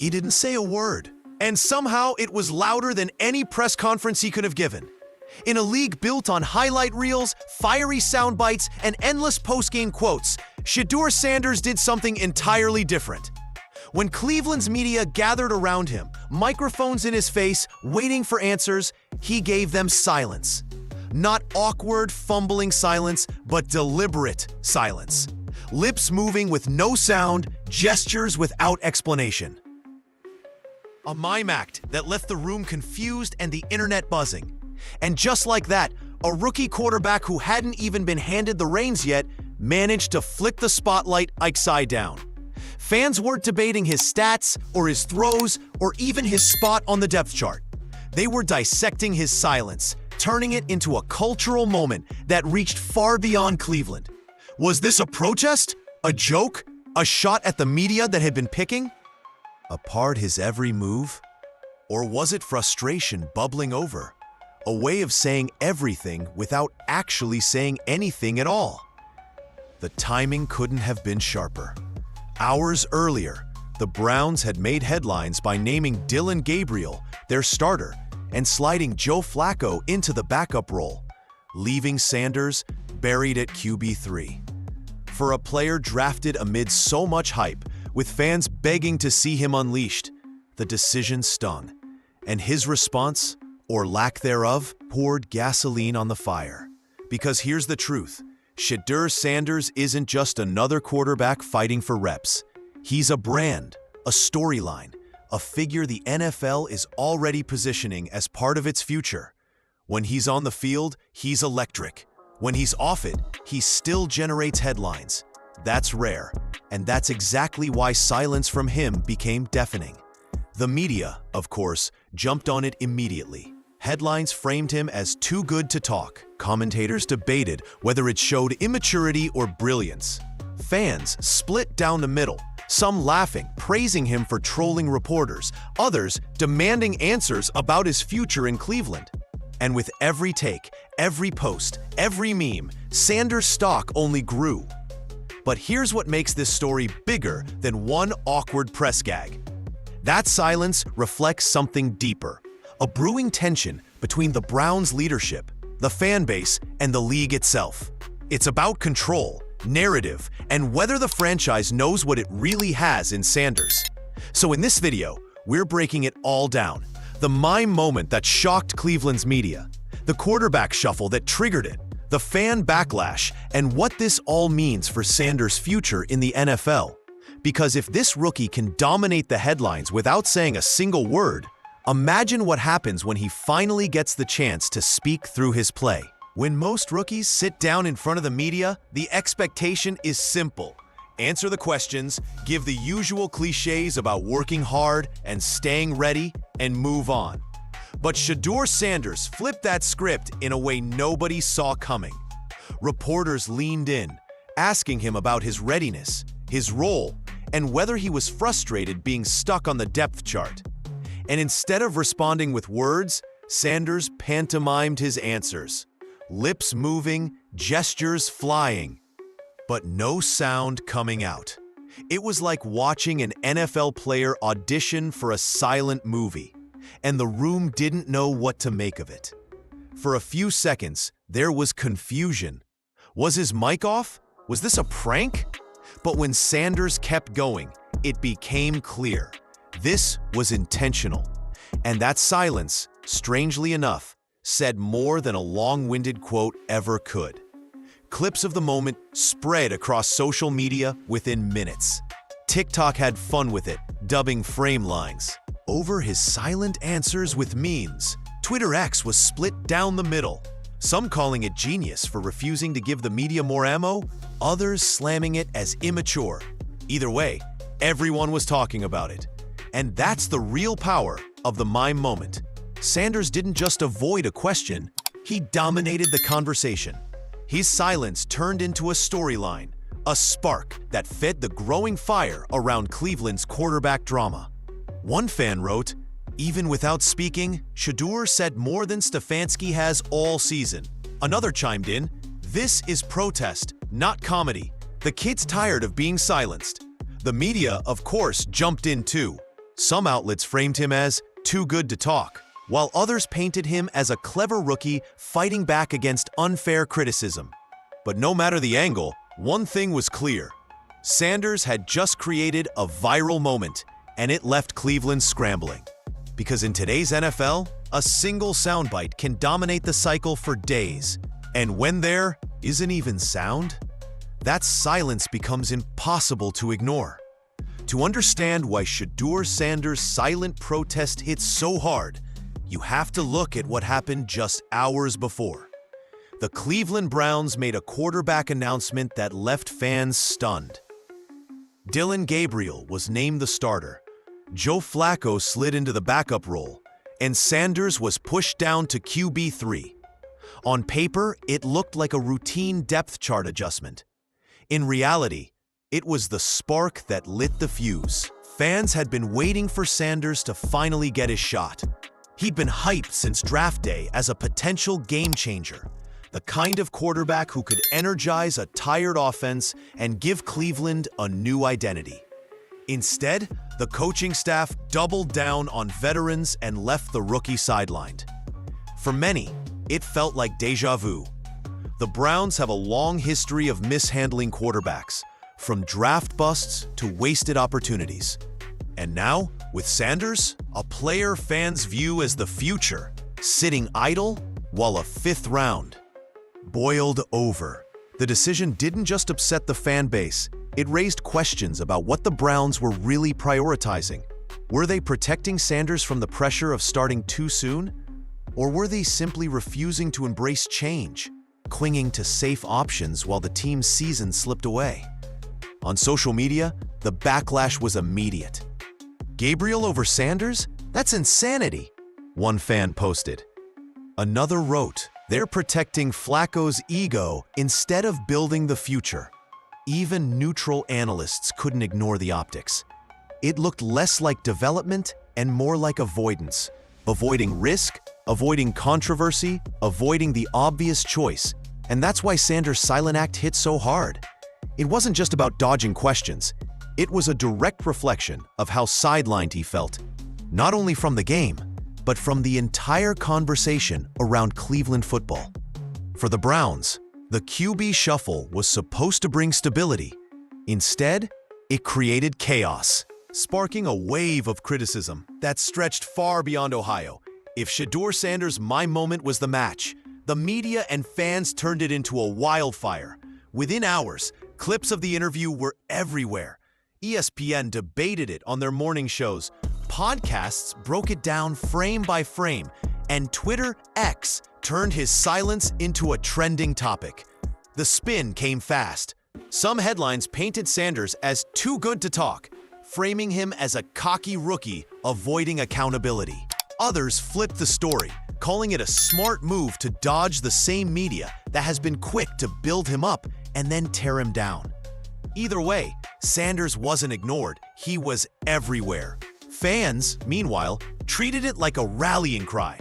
He didn't say a word. And somehow it was louder than any press conference he could have given. In a league built on highlight reels, fiery sound bites, and endless post-game quotes, Shedeur Sanders did something entirely different. When Cleveland's media gathered around him, microphones in his face, waiting for answers, he gave them silence. Not awkward, fumbling silence, but deliberate silence. Lips moving with no sound, gestures without explanation. A mime act that left the room confused and the internet buzzing. And just like that, a rookie quarterback who hadn't even been handed the reins yet managed to flick the spotlight upside down. Fans weren't debating his stats or his throws or even his spot on the depth chart. They were dissecting his silence, turning it into a cultural moment that reached far beyond Cleveland. Was this a protest? A joke? A shot at the media that had been picking apart his every move? Or was it frustration bubbling over? A way of saying everything without actually saying anything at all? The timing couldn't have been sharper. Hours earlier, the Browns had made headlines by naming Dillon Gabriel their starter and sliding Joe Flacco into the backup role, leaving Sanders buried at QB3. For a player drafted amid so much hype, with fans begging to see him unleashed, the decision stung, and his response, or lack thereof, poured gasoline on the fire. Because here's the truth. Shedeur Sanders isn't just another quarterback fighting for reps. He's a brand, a storyline, a figure the NFL is already positioning as part of its future. When he's on the field, he's electric. When he's off it, he still generates headlines. That's rare, and that's exactly why silence from him became deafening. The media, of course, jumped on it immediately. Headlines framed him as too good to talk. Commentators debated whether it showed immaturity or brilliance. Fans split down the middle, some laughing, praising him for trolling reporters, others demanding answers about his future in Cleveland. And with every take, every post, every meme, Sanders' stock only grew. But here's what makes this story bigger than one awkward press gag. That silence reflects something deeper. A brewing tension between the Browns' leadership, the fan base, and the league itself. It's about control, narrative, and whether the franchise knows what it really has in Sanders. So in this video, we're breaking it all down. The mime moment that shocked Cleveland's media, the quarterback shuffle that triggered it, the fan backlash, and what this all means for Sanders' future in the NFL. Because if this rookie can dominate the headlines without saying a single word, imagine what happens when he finally gets the chance to speak through his play. When most rookies sit down in front of the media, the expectation is simple. Answer the questions, give the usual cliches about working hard and staying ready, and move on. But Shedeur Sanders flipped that script in a way nobody saw coming. Reporters leaned in, asking him about his readiness, his role, and whether he was frustrated being stuck on the depth chart. And instead of responding with words, Sanders pantomimed his answers. Lips moving, gestures flying, but no sound coming out. It was like watching an NFL player audition for a silent movie, and the room didn't know what to make of it. For a few seconds, there was confusion. Was his mic off? Was this a prank? But when Sanders kept going, it became clear. This was intentional. And that silence, strangely enough, said more than a long-winded quote ever could. Clips of the moment spread across social media within minutes. TikTok had fun with it, dubbing frame lines over his silent answers with memes. Twitter X was split down the middle, some calling it genius for refusing to give the media more ammo, others slamming it as immature. Either way, everyone was talking about it. And that's the real power of the mime moment. Sanders didn't just avoid a question, he dominated the conversation. His silence turned into a storyline, a spark that fed the growing fire around Cleveland's quarterback drama. One fan wrote, "Even without speaking, Shedeur said more than Stefanski has all season." Another chimed in, "This is protest, not comedy. The kid's tired of being silenced." The media, of course, jumped in too. Some outlets framed him as too good to talk, while others painted him as a clever rookie fighting back against unfair criticism. But no matter the angle, one thing was clear. Sanders had just created a viral moment, and it left Cleveland scrambling. Because in today's NFL, a single soundbite can dominate the cycle for days. And when there isn't even sound, that silence becomes impossible to ignore. To understand why Shedeur Sanders' silent protest hit so hard, you have to look at what happened just hours before. The Cleveland Browns made a quarterback announcement that left fans stunned. Dillon Gabriel was named the starter, Joe Flacco slid into the backup role, and Sanders was pushed down to QB3. On paper, it looked like a routine depth chart adjustment. In reality, it was the spark that lit the fuse. Fans had been waiting for Sanders to finally get his shot. He'd been hyped since draft day as a potential game changer, the kind of quarterback who could energize a tired offense and give Cleveland a new identity. Instead, the coaching staff doubled down on veterans and left the rookie sidelined. For many, it felt like déjà vu. The Browns have a long history of mishandling quarterbacks, from draft busts to wasted opportunities. And now, with Sanders, a player fans view as the future, sitting idle while a fifth round boiled over. The decision didn't just upset the fan base, it raised questions about what the Browns were really prioritizing. Were they protecting Sanders from the pressure of starting too soon? Or were they simply refusing to embrace change, clinging to safe options while the team's season slipped away? On social media, the backlash was immediate. Gabriel over Sanders? That's insanity, one fan posted. Another wrote, they're protecting Flacco's ego instead of building the future. Even neutral analysts couldn't ignore the optics. It looked less like development and more like avoidance. Avoiding risk, avoiding controversy, avoiding the obvious choice. And that's why Sanders' silent act hit so hard. It wasn't just about dodging questions. It was a direct reflection of how sidelined he felt, not only from the game, but from the entire conversation around Cleveland football. For the Browns, the QB shuffle was supposed to bring stability. Instead, it created chaos, sparking a wave of criticism that stretched far beyond Ohio. If Shedeur Sanders' "my moment" was the match, the media and fans turned it into a wildfire. Within hours, clips of the interview were everywhere. ESPN debated it on their morning shows, podcasts broke it down frame by frame, and Twitter X turned his silence into a trending topic. The spin came fast. Some headlines painted Sanders as too good to talk, framing him as a cocky rookie avoiding accountability. Others flipped the story, calling it a smart move to dodge the same media that has been quick to build him up and then tear him down. Either way, Sanders wasn't ignored, he was everywhere. Fans, meanwhile, treated it like a rallying cry.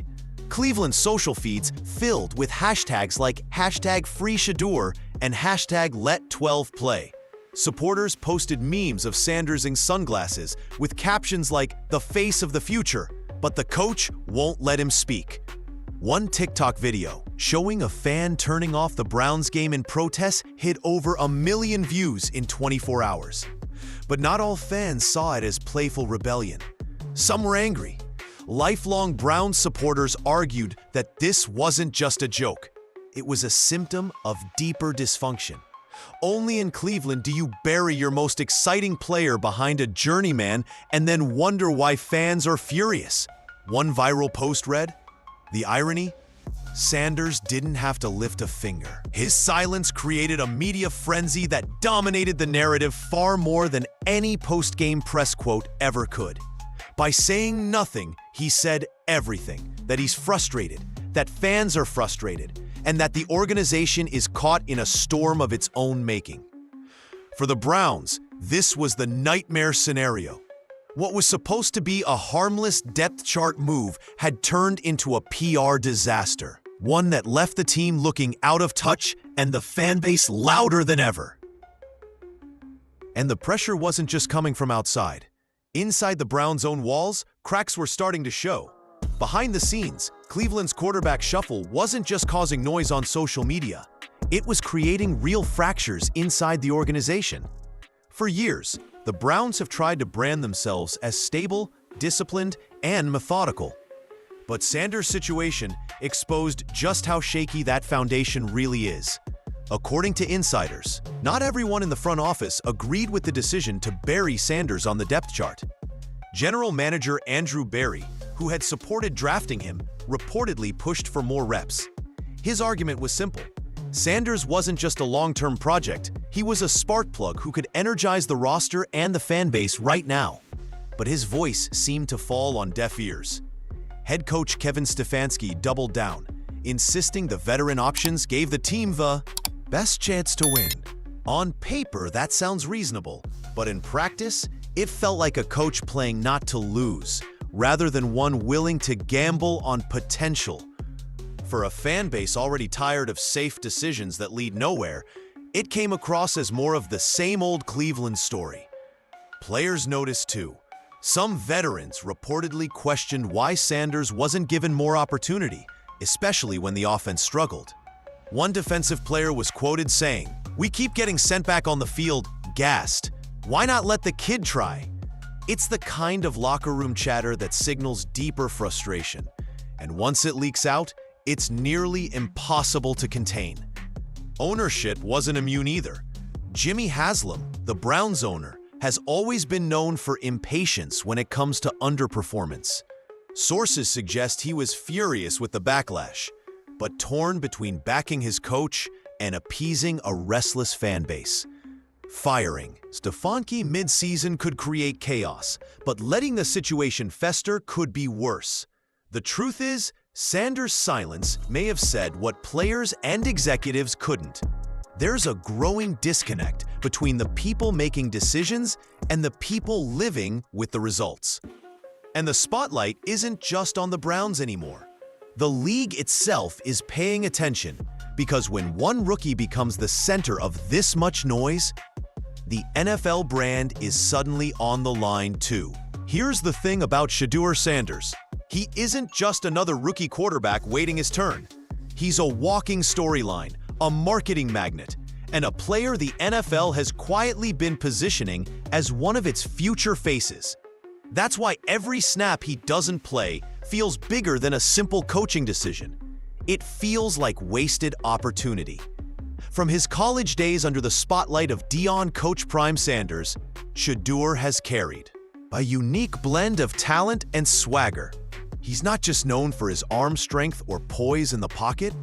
Cleveland's social feeds filled with hashtags like #FreeShedeur and #Let12Play. Supporters posted memes of Sanders in sunglasses with captions like "the face of the future, but the coach won't let him speak." One TikTok video showing a fan turning off the Browns game in protest hit over 1 million views in 24 hours. But not all fans saw it as playful rebellion. Some were angry. Lifelong Browns supporters argued that this wasn't just a joke. It was a symptom of deeper dysfunction. Only in Cleveland do you bury your most exciting player behind a journeyman and then wonder why fans are furious. One viral post read, "The irony? Sanders didn't have to lift a finger. His silence created a media frenzy that dominated the narrative far more than any post-game press quote ever could. By saying nothing, he said everything, that he's frustrated, that fans are frustrated, and that the organization is caught in a storm of its own making." For the Browns, this was the nightmare scenario. What was supposed to be a harmless depth chart move had turned into a PR disaster, one that left the team looking out of touch and the fan base louder than ever. And the pressure wasn't just coming from outside. Inside the Browns' own walls, cracks were starting to show. Behind the scenes, Cleveland's quarterback shuffle wasn't just causing noise on social media. It was creating real fractures inside the organization. For years, the Browns have tried to brand themselves as stable, disciplined, and methodical. But Sanders' situation exposed just how shaky that foundation really is. According to insiders, not everyone in the front office agreed with the decision to bury Sanders on the depth chart. General manager Andrew Berry, who had supported drafting him, reportedly pushed for more reps. His argument was simple. Sanders wasn't just a long-term project, he was a spark plug who could energize the roster and the fan base right now. But his voice seemed to fall on deaf ears. Head coach Kevin Stefanski doubled down, insisting the veteran options gave the team the best chance to win. On paper, that sounds reasonable, but in practice, it felt like a coach playing not to lose, rather than one willing to gamble on potential. For a fan base already tired of safe decisions that lead nowhere, it came across as more of the same old Cleveland story. Players noticed too. Some veterans reportedly questioned why Sanders wasn't given more opportunity, especially when the offense struggled. One defensive player was quoted saying, "We keep getting sent back on the field, gassed. Why not let the kid try?" It's the kind of locker room chatter that signals deeper frustration. And once it leaks out, it's nearly impossible to contain. Ownership wasn't immune either. Jimmy Haslam, the Browns owner, has always been known for impatience when it comes to underperformance. Sources suggest he was furious with the backlash, but torn between backing his coach and appeasing a restless fan base. Firing Stefanski mid-season could create chaos, but letting the situation fester could be worse. The truth is, Sanders' silence may have said what players and executives couldn't. There's a growing disconnect between the people making decisions and the people living with the results. And the spotlight isn't just on the Browns anymore. The league itself is paying attention, because when one rookie becomes the center of this much noise, the NFL brand is suddenly on the line too. Here's the thing about Shedeur Sanders. He isn't just another rookie quarterback waiting his turn. He's a walking storyline, a marketing magnet, and a player the NFL has quietly been positioning as one of its future faces. That's why every snap he doesn't play feels bigger than a simple coaching decision. It feels like wasted opportunity. From his college days under the spotlight of Deion Coach Prime Sanders, Shedeur has carried a unique blend of talent and swagger. He's not just known for his arm strength or poise in the pocket,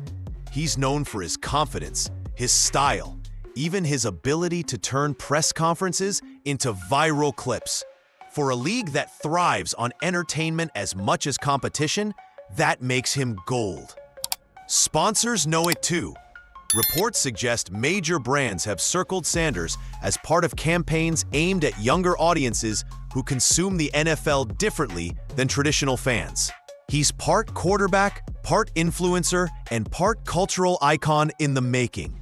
he's known for his confidence, his style, even his ability to turn press conferences into viral clips. For a league that thrives on entertainment as much as competition, that makes him gold. Sponsors know it too. Reports suggest major brands have circled Sanders as part of campaigns aimed at younger audiences who consume the NFL differently than traditional fans. He's part quarterback, part influencer, and part cultural icon in the making.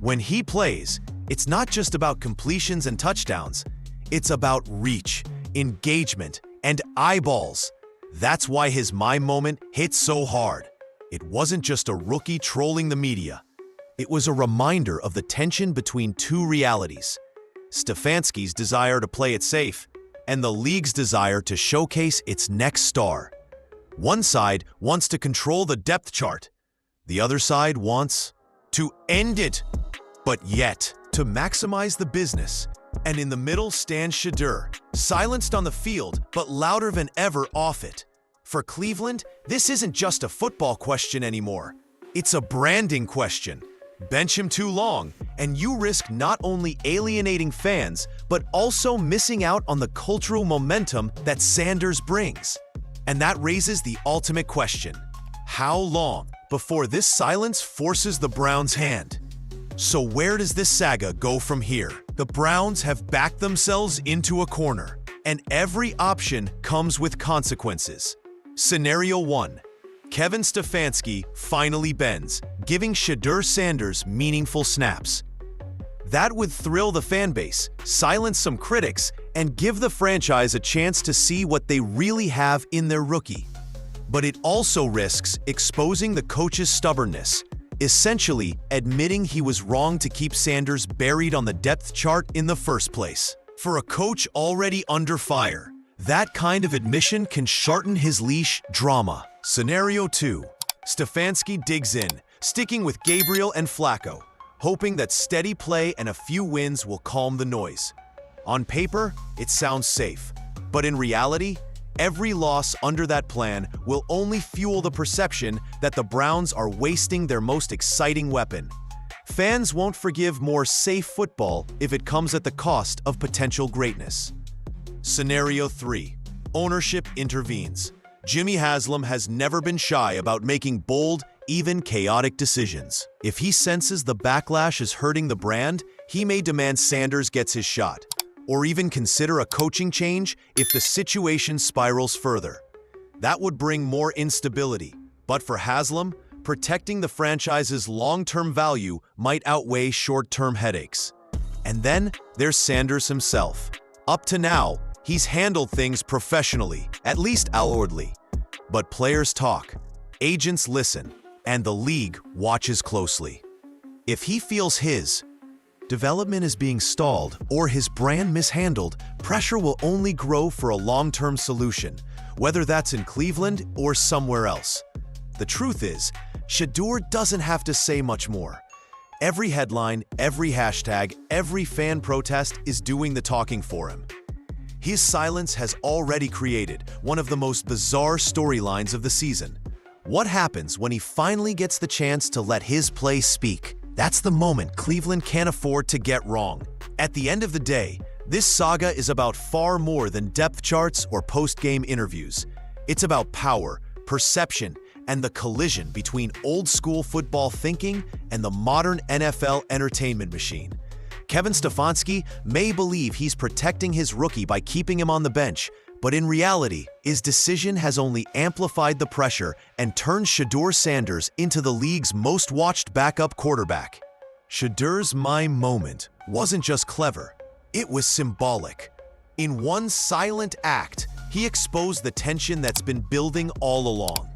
When he plays, it's not just about completions and touchdowns. It's about reach, engagement, and eyeballs. That's why his "my moment" hit so hard. It wasn't just a rookie trolling the media. It was a reminder of the tension between two realities: Stefanski's desire to play it safe and the league's desire to showcase its next star. One side wants to control the depth chart. The other side wants to end it, but yet to maximize the business. And in the middle stands Shedeur, silenced on the field but louder than ever off it. For Cleveland, this isn't just a football question anymore. It's a branding question. Bench him too long, and you risk not only alienating fans, but also missing out on the cultural momentum that Sanders brings. And that raises the ultimate question: how long before this silence forces the Browns' hand? So where does this saga go from here? The Browns have backed themselves into a corner, and every option comes with consequences. Scenario 1. Kevin Stefanski finally bends, giving Shedeur Sanders meaningful snaps. That would thrill the fan base, silence some critics, and give the franchise a chance to see what they really have in their rookie. But it also risks exposing the coach's stubbornness, essentially admitting he was wrong to keep Sanders buried on the depth chart in the first place. For a coach already under fire, that kind of admission can shorten his leash. Drama. Scenario 2. Stefanski digs in, sticking with Gabriel and Flacco, hoping that steady play and a few wins will calm the noise. On paper, it sounds safe, but in reality, every loss under that plan will only fuel the perception that the Browns are wasting their most exciting weapon. Fans won't forgive more safe football if it comes at the cost of potential greatness. Scenario 3. Ownership intervenes. Jimmy Haslam has never been shy about making bold, even chaotic decisions. If he senses the backlash is hurting the brand, he may demand Sanders gets his shot, or even consider a coaching change if the situation spirals further. That would bring more instability, but for Haslam, protecting the franchise's long-term value might outweigh short-term headaches. And then there's Sanders himself. Up to now, he's handled things professionally, at least outwardly. But players talk, agents listen, and the league watches closely. If he feels his development is being stalled or his brand mishandled, pressure will only grow for a long-term solution, whether that's in Cleveland or somewhere else. The truth is, Shedeur doesn't have to say much more. Every headline, every hashtag, every fan protest is doing the talking for him. His silence has already created one of the most bizarre storylines of the season. What happens when he finally gets the chance to let his play speak? That's the moment Cleveland can't afford to get wrong. At the end of the day, this saga is about far more than depth charts or post-game interviews. It's about power, perception, and the collision between old-school football thinking and the modern NFL entertainment machine. Kevin Stefanski may believe he's protecting his rookie by keeping him on the bench, but in reality, his decision has only amplified the pressure and turned Shedeur Sanders into the league's most watched backup quarterback. Shedeur's mime moment wasn't just clever, it was symbolic. In one silent act, he exposed the tension that's been building all along.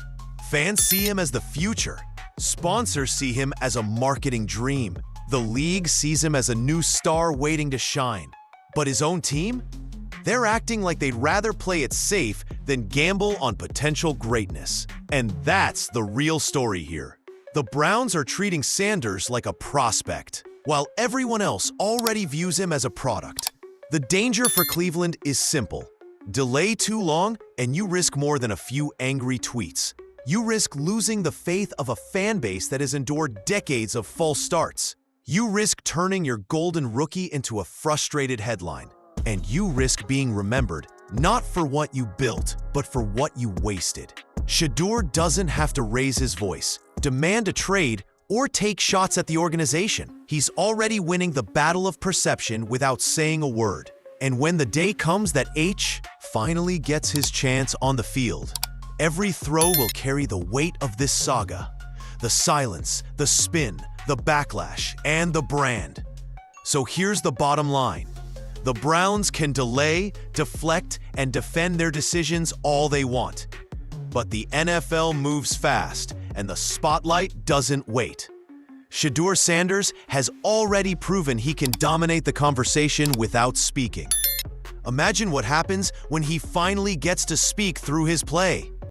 Fans see him as the future. Sponsors see him as a marketing dream. The league sees him as a new star waiting to shine. But his own team? They're acting like they'd rather play it safe than gamble on potential greatness. And that's the real story here. The Browns are treating Sanders like a prospect, while everyone else already views him as a product. The danger for Cleveland is simple. Delay too long, and you risk more than a few angry tweets. You risk losing the faith of a fan base that has endured decades of false starts. You risk turning your golden rookie into a frustrated headline. And you risk being remembered not for what you built, but for what you wasted. Shedeur doesn't have to raise his voice, demand a trade, or take shots at the organization. He's already winning the battle of perception without saying a word. And when the day comes that H finally gets his chance on the field, every throw will carry the weight of this saga. The silence, the spin, the backlash, and the brand. So here's the bottom line. The Browns can delay, deflect, and defend their decisions all they want. But the NFL moves fast, and the spotlight doesn't wait. Shedeur Sanders has already proven he can dominate the conversation without speaking. Imagine what happens when he finally gets to speak through his play.